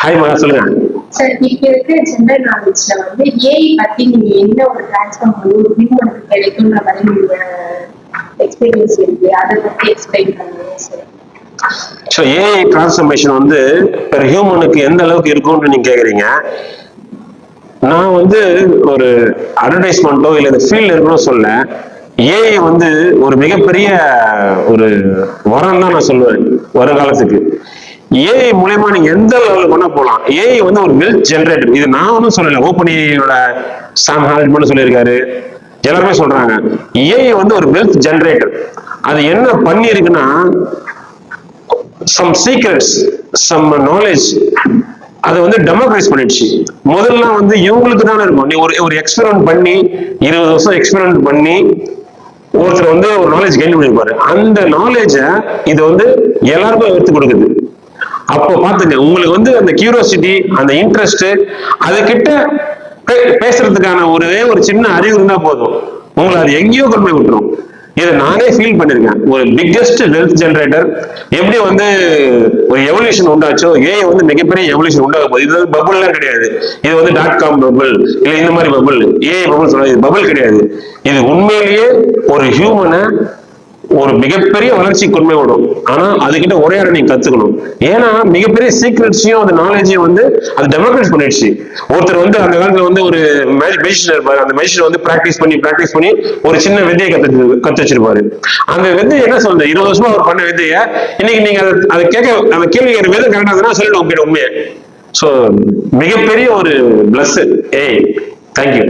Hi மகா, சொல்லுங்க. Sir, இப்ப இருக்கிற ஜெனரல் நாலேஜ்ல வந்து ஏஐ பத்தி நீங்க என்ன ஒரு டிரான்ஸ்ஃபார்ம் பண்ணி உங்களுக்கு கிடைக்கும்ன்ற மாதிரி நீங்க எக்ஸ்பீரியன்ஸ் இருக்கு, அதை பத்தி எக்ஸ்பிளைன் பண்ணுங்க சார். ஸோ ஏஐ டிரான்ஸ்ஃபர்மேஷன் வந்து பெர் ஹியூமனுக்கு எந்த அளவுக்கு இருக்கும்னு நீங்க கேக்குறீங்க. நான் வந்து ஒரு அட்வர்டைஸ்மெண்ட்டோ இல்லை இந்த ஃபீல்டு இருக்கணும் சொல்ல, ஏஐ வந்து ஒரு மிகப்பெரிய ஒரு வரம் தான் நான் சொல்லுவேன் வருங்காலத்துக்கு. ஏஐ மூலயமா நீங்க எந்த லெவலில் பண்ண போகலாம். ஏஐ வந்து ஒரு வெல்த் ஜென்ரேட்டர். இது நான் ஒன்றும் சொல்லலை, ஓப்பனியோட சாம் ஹால்ட்மன் சொல்லியிருக்காரு, எல்லாருமே சொல்றாங்க. ஏஐ வந்து ஒரு வெல்த் ஜென்ரேட்டர். அது என்ன பண்ணி இருக்குன்னா, சம் சீக்ரெட்ஸ், சம் நாலேஜ் அதை வந்து டெமோக்ரைஸ் பண்ணிடுச்சு. முதல்ல வந்து இவங்களுக்கு தானே இருக்கும். நீ ஒரு எக்ஸ்பெரிமெண்ட் பண்ணி 20 வருஷம் எக்ஸ்பெரிமெண்ட் பண்ணி ஒருத்தர் வந்து ஒரு நாலேஜ் கெயின் பண்ணிருப்பாரு. அந்த நாலேஜ இது வந்து எல்லாருக்கும் எடுத்து கொடுக்குது. அப்போ பாத்துங்க, உங்களுக்கு வந்து அந்த கியூரியாசிட்டி, அந்த இன்ட்ரெஸ்ட், அது கிட்ட பேசுறதுக்கான ஒரு சின்ன அறிவு இருந்தா போதும், உங்களை அது எங்கேயோ கொண்டு போய் விட்டுரும். இதை நானே ஃபீல் பண்ணிருக்கேன். ஒரு பிக்கெஸ்ட் வெல்த் ஜென்ரேட்டர் எப்படி வந்து ஒரு எவல்யூஷன் உண்டாச்சோ, ஏஐ வந்து மிகப்பெரிய எவல்யூஷன் உண்டாக போகுது. இது வந்து பபுள்லாம் கிடையாது. இது வந்து .com பபுள் இல்லை இந்த மாதிரி பபுள், ஏஐ பபுள் சொல்றது பபுள் கிடையாது. இது உண்மையிலேயே ஒரு ஹியூமனை ஒரு மிகப்பெரிய வளர்ச்சி கொண்டு விடும். ஆனா அதுகிட்ட உரையாட நீங்க கத்துக்கணும். ஏன்னா மிகப்பெரிய சீக்ரெட்ஸையும் அந்த நாலேஜையும் வந்து அது டெமோக்ரைஸ் பண்ணிடுச்சு. ஒருத்தர் வந்து அந்த காலத்துல வந்து ஒரு மெஜிஷியன் இருப்பாரு. அந்த மெஜிஷியன் வந்து பிராக்டிஸ் பண்ணி ஒரு சின்ன விதையை கத்து வச்சிருப்பாரு. அந்த விதை என்ன சொல்றது, 20 வருஷமா அவர் பண்ண விதைய இன்னைக்கு நீங்க அதை கேட்க, அந்த கேள்வி விதை கரெக்டாக சொல்லிடுவோம் உண்மையை. சோ மிகப்பெரிய ஒரு பிளஸ். ஏய், தேங்க்யூ.